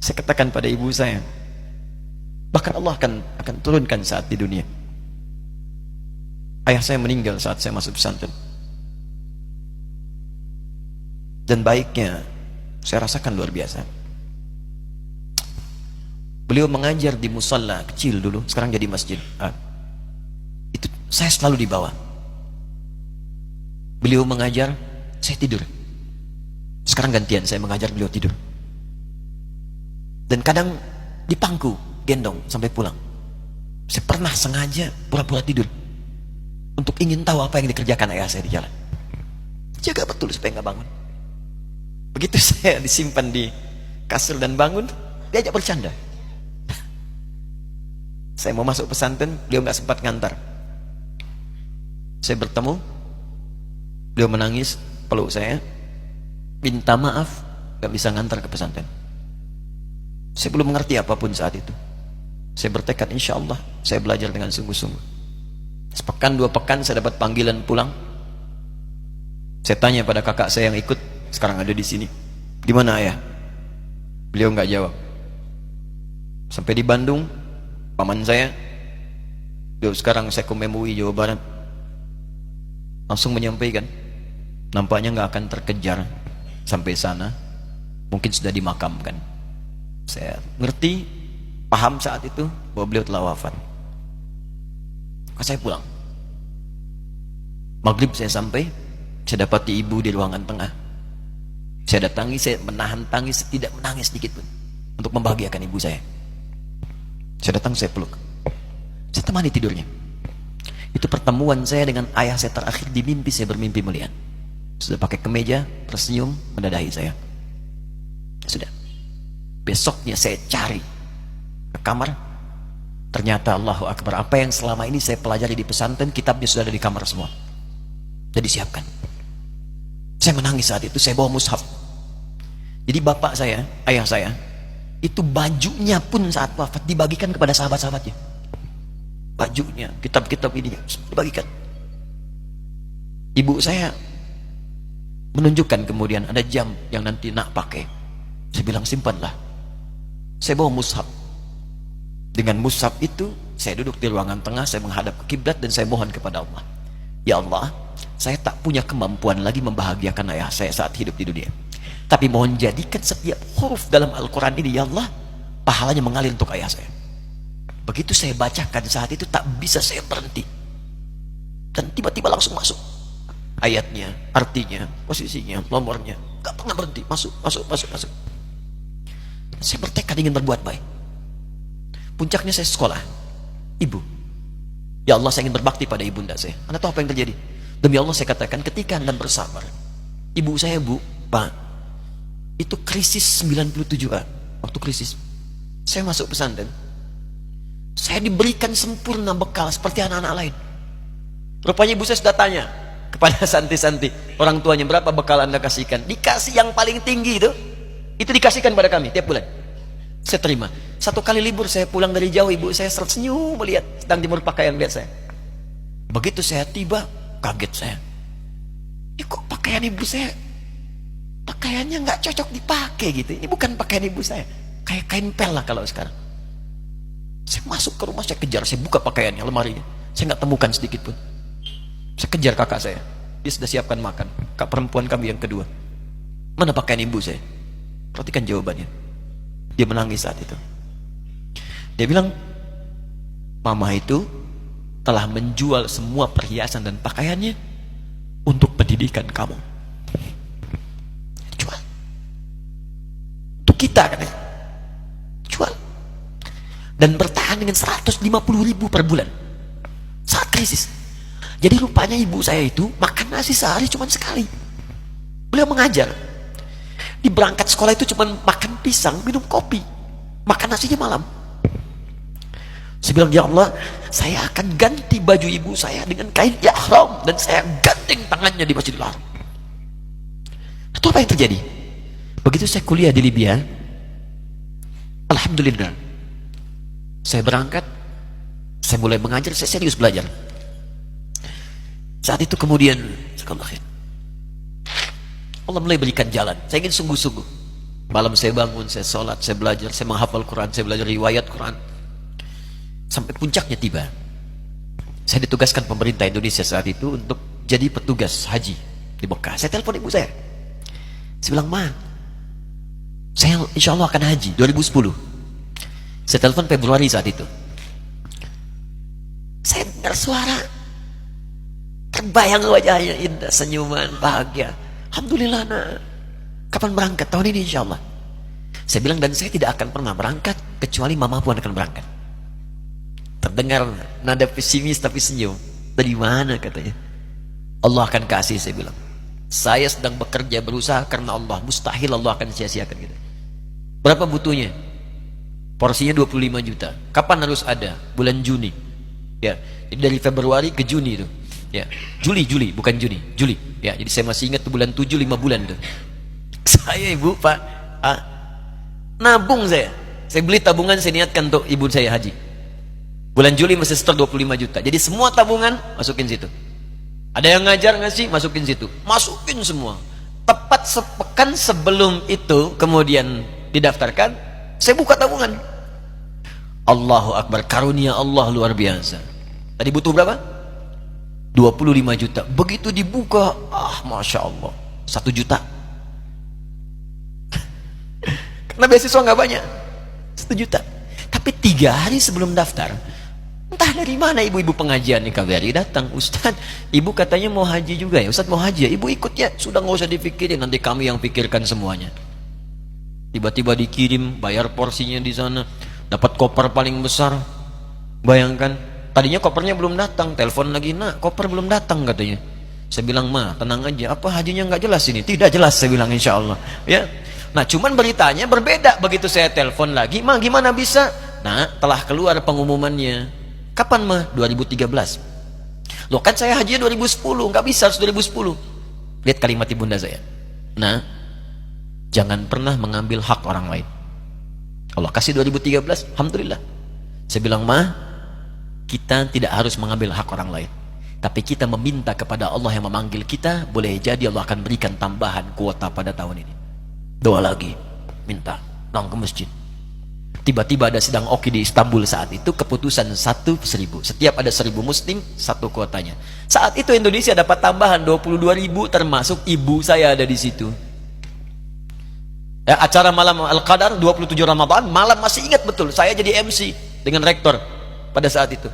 Saya katakan pada ibu saya, bahkan Allah akan turunkan saat di dunia. Ayah saya meninggal saat saya masuk pesantren. Dan baiknya saya rasakan luar biasa. Beliau mengajar di musalla kecil dulu, sekarang jadi masjid. Itu saya selalu di bawah. Beliau mengajar, saya tidur. Sekarang gantian, saya mengajar, beliau tidur. Dan kadang dipangku, gendong sampai pulang. Saya pernah sengaja pura-pura tidur untuk ingin tahu apa yang dikerjakan ayah saya di jalan. Jaga betul supaya nggak bangun. Begitu saya disimpan di kasur dan bangun, diajak bercanda. Saya mau masuk pesantren, beliau nggak sempat ngantar. Saya bertemu, beliau menangis, peluk saya, minta maaf, nggak bisa ngantar ke pesantren. Saya belum mengerti apapun saat itu. Saya bertekad, insya Allah saya belajar dengan sungguh-sungguh. Sepekan 2 pekan saya dapat panggilan pulang. Saya tanya pada kakak saya yang ikut, sekarang ada di sini, di mana ayah? Beliau nggak jawab. Sampai di Bandung, paman saya, beliau sekarang Sekom MUI Jawa Barat, langsung menyampaikan, nampaknya nggak akan terkejar sampai sana, mungkin sudah dimakamkan. Saya ngerti, paham saat itu bahwa beliau telah wafat. Maka saya pulang. Maghrib saya sampai, saya dapati ibu di ruangan tengah. Saya datangi, saya menahan tangis, tidak menangis sedikit pun, untuk membahagiakan ibu saya. Saya datang, saya peluk, saya temani tidurnya. Itu pertemuan saya dengan ayah saya terakhir di mimpi. Saya bermimpi melihat sudah pakai kemeja, tersenyum, mendadahi saya. Sudah. Besoknya saya cari ke kamar, ternyata Allahu Akbar, apa yang selama ini saya pelajari di pesantren, kitabnya sudah ada di kamar semua, sudah disiapkan. Saya menangis saat itu. Saya bawa mushaf. Jadi bapak saya, ayah saya, itu bajunya pun saat wafat dibagikan kepada sahabat-sahabatnya. Bajunya, kitab-kitab ini dibagikan. Ibu saya menunjukkan kemudian ada jam yang nanti nak pakai. Saya bilang, simpanlah. Saya bawa mushaf. Dengan mushaf itu saya duduk di ruangan tengah, saya menghadap ke kiblat dan saya mohon kepada Allah, ya Allah, saya tak punya kemampuan lagi membahagiakan ayah saya saat hidup di dunia, tapi mohon jadikan setiap huruf dalam Al-Quran ini, ya Allah, pahalanya mengalir untuk ayah saya. Begitu saya bacakan saat itu, tak bisa saya berhenti, dan tiba-tiba langsung masuk ayatnya, artinya, posisinya, nomornya, gak pernah berhenti, masuk. Saya bertekad ingin berbuat baik. Puncaknya saya sekolah. Ibu, ya Allah, saya ingin berbakti pada ibunda saya. Anda tahu apa yang terjadi? Demi Allah saya katakan, ketika Anda bersabar, ibu saya, Bu, Pak, itu krisis 97 Pak. Waktu krisis saya masuk pesantren, saya diberikan sempurna bekal seperti anak-anak lain. Rupanya ibu saya sudah tanya kepada santi-santi, orang tuanya, berapa bekal Anda kasihkan? Dikasih yang paling tinggi itu dikasihkan pada kami tiap bulan. Saya terima. 1 kali libur saya pulang dari jauh, ibu saya tersenyum melihat sedang jemur pakaian lihat saya. Begitu saya tiba, kaget saya. Kok pakaian ibu saya, pakaiannya nggak cocok dipakai gitu. Ini bukan pakaian ibu saya, kayak kain pel lah kalau sekarang. Saya masuk ke rumah, saya kejar, saya buka pakaiannya, lemarinya, saya nggak temukan sedikit pun. Saya kejar kakak saya, dia sudah siapkan makan. Kak perempuan kami yang kedua, mana pakaian ibu saya? Perhatikan jawabannya. Dia menangis saat itu. Dia bilang, mama itu telah menjual semua perhiasan dan pakaiannya untuk pendidikan kamu. Jual. Untuk kita, katanya. Jual. Dan bertahan dengan 150.000 per bulan saat krisis. Jadi rupanya ibu saya itu makan nasi sehari cuma sekali. Beliau mengajar. Di berangkat sekolah itu cuma makan pisang, minum kopi, makan nasinya malam. Saya bilang, ya Allah, saya akan ganti baju ibu saya dengan kain ihram dan saya gandeng tangannya di Masjidil Haram. Itu apa yang terjadi? Begitu saya kuliah di Libya, alhamdulillah, saya berangkat, saya mulai mengajar, saya serius belajar. Saat itu kemudian Allah mulai berikan jalan. Saya ingin sungguh-sungguh. Malam saya bangun, saya sholat, saya belajar, saya menghafal Quran, saya belajar riwayat Quran. Sampai puncaknya tiba. Saya ditugaskan pemerintah Indonesia saat itu untuk jadi petugas haji di Mekah. Saya telepon ibu saya. Saya bilang, Ma, saya insya Allah akan haji 2010. Saya telepon Februari saat itu. Saya dengar suara, terbayang wajahnya indah, senyuman, bahagia. Alhamdulillah, nak. Kapan berangkat? Tahun ini insya Allah. Saya bilang, dan saya tidak akan pernah berangkat kecuali mama pun akan berangkat. Terdengar nada pesimis tapi senyum. Dari mana katanya? Allah akan kasih, saya bilang. Saya sedang bekerja berusaha karena Allah. Mustahil Allah akan sia-siakan kita. Berapa butuhnya? Porsinya 25 juta. Kapan harus ada? Bulan Juni. Ya, jadi dari Februari ke Juni itu. Ya, Juli bukan Juni, Juli. Ya, jadi saya masih ingat tuh bulan 7 5 bulan tuh. Saya ibu, Pak, nabung saya. Saya beli tabungan, saya niatkan untuk ibu saya haji. Bulan Juli masih setor 25 juta. Jadi semua tabungan masukin situ. Ada yang ngajar ngasih, masukin situ. Masukin semua. Tepat sepekan sebelum itu kemudian didaftarkan, saya buka tabungan. Allahu Akbar, karunia Allah luar biasa. Tadi butuh berapa? 25 juta. Begitu dibuka, Masya Allah, 1 juta. Karena beasiswa nggak banyak, 1 juta. Tapi 3 hari sebelum daftar, entah dari mana ibu-ibu pengajian nih KBRI datang, Ustadz, ibu katanya mau haji juga ya, Ustadz mau haji ya, ibu ikut ya, sudah nggak usah dipikirin, nanti kami yang pikirkan semuanya. Tiba-tiba dikirim, bayar porsinya di sana, dapat koper paling besar. Bayangkan, tadinya kopernya belum datang, telepon lagi, nak koper belum datang katanya. Saya bilang, Ma, tenang aja, apa hajinya nggak jelas ini? Tidak jelas, saya bilang, insya Allah. Ya. Nah, cuman beritanya berbeda. Begitu saya telepon lagi, Ma, gimana bisa? Nah, telah keluar pengumumannya. Kapan, Ma? 2013. Loh, kan saya haji 2010, nggak bisa, harus 2010. Lihat kalimat ibunda saya. Nah, jangan pernah mengambil hak orang lain. Allah kasih 2013, alhamdulillah. Saya bilang, Ma, kita tidak harus mengambil hak orang lain, tapi kita meminta kepada Allah yang memanggil kita. Boleh jadi Allah akan berikan tambahan kuota pada tahun ini. Doa lagi, minta, nong ke masjid. Tiba-tiba ada sidang oki di Istanbul saat itu, keputusan 1.000. Setiap ada 1.000 muslim, 1 kuotanya. Saat itu Indonesia dapat tambahan 22.000, termasuk ibu saya ada di situ. Ya, acara malam Al-Qadar 27 Ramadan, malam masih ingat betul, saya jadi MC dengan rektor pada saat itu.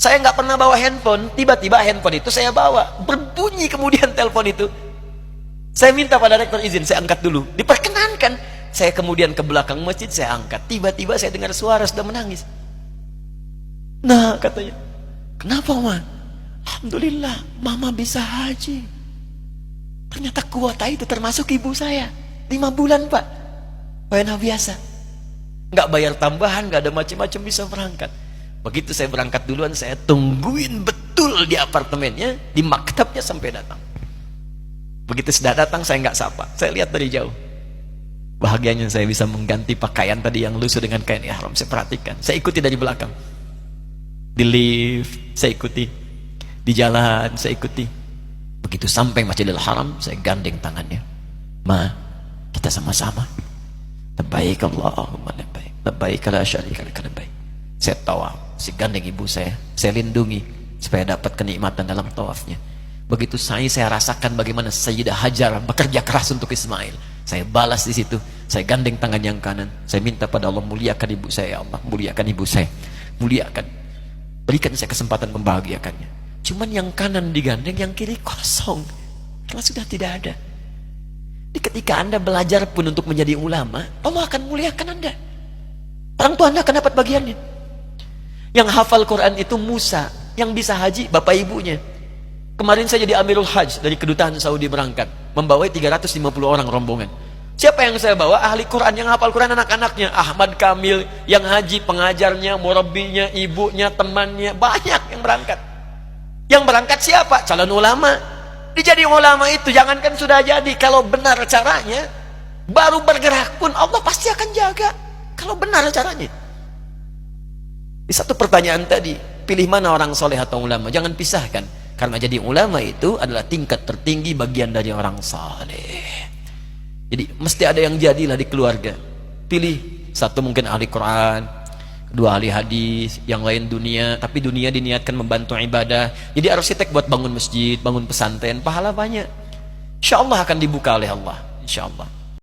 Saya nggak pernah bawa handphone, tiba-tiba handphone itu saya bawa, berbunyi kemudian telepon itu. Saya minta pada rektor izin, saya angkat dulu, diperkenankan. Saya kemudian ke belakang masjid, saya angkat. Tiba-tiba saya dengar suara sudah menangis. Nah, katanya, kenapa, Ma? Alhamdulillah, Mama bisa haji. Ternyata kuota itu termasuk ibu saya. 5 bulan, Pak. Wena biasa. Nggak bayar tambahan, nggak ada macam-macam, bisa berangkat. Begitu saya berangkat duluan, saya tungguin betul di apartemennya, di maktabnya sampai datang. Begitu sudah datang, saya nggak sapa, saya lihat dari jauh. Bahagianya saya bisa mengganti pakaian tadi yang lusuh dengan kain ihram. Saya perhatikan, saya ikuti dari belakang. Di lift, saya ikuti. Di jalan, saya ikuti. Begitu sampai Masjidil Haram, saya gandeng tangannya. Ma, kita sama-sama. Labbaik Allahumma labbaik. Labbaik la syarika lak labbaik. Saya tawaf, saya gandeng ibu saya lindungi supaya dapat kenikmatan dalam tawafnya. Begitu saya rasakan bagaimana Sayyidah Hajar bekerja keras untuk Ismail. Saya balas di situ. Saya gandeng tangan yang kanan. Saya minta pada Allah, muliakan ibu saya, ya Allah, muliakan ibu saya. Muliakan. Berikan saya kesempatan membahagiakannya. Cuman yang kanan digandeng, yang kiri kosong. Karena sudah tidak ada. Jadi ketika Anda belajar pun untuk menjadi ulama, Allah akan muliakan Anda. Orang tua Anda akan dapat bagiannya. Yang hafal Quran itu Musa, yang bisa haji bapak ibunya. Kemarin saya jadi Amirul Hajj dari kedutaan Saudi berangkat, membawa 350 orang rombongan. Siapa yang saya bawa? Ahli Quran, yang hafal Quran anak-anaknya. Ahmad Kamil, yang haji, pengajarnya, murabbinya, ibunya, temannya, banyak yang berangkat. Yang berangkat siapa? Calon ulama. Dijadi ulama itu, jangankan sudah jadi, kalau benar caranya, baru bergerak pun Allah pasti akan jaga. Kalau benar caranya. Di satu pertanyaan tadi, pilih mana orang soleh atau ulama? Jangan pisahkan. Karena jadi ulama itu adalah tingkat tertinggi bagian dari orang saleh. Jadi mesti ada yang jadilah di keluarga. Pilih satu mungkin ahli Quran, kedua ahli hadis, yang lain dunia, tapi dunia diniatkan membantu ibadah. Jadi arsitek buat bangun masjid, bangun pesantren, pahala banyak. Insya Allah akan dibuka oleh Allah, insya Allah.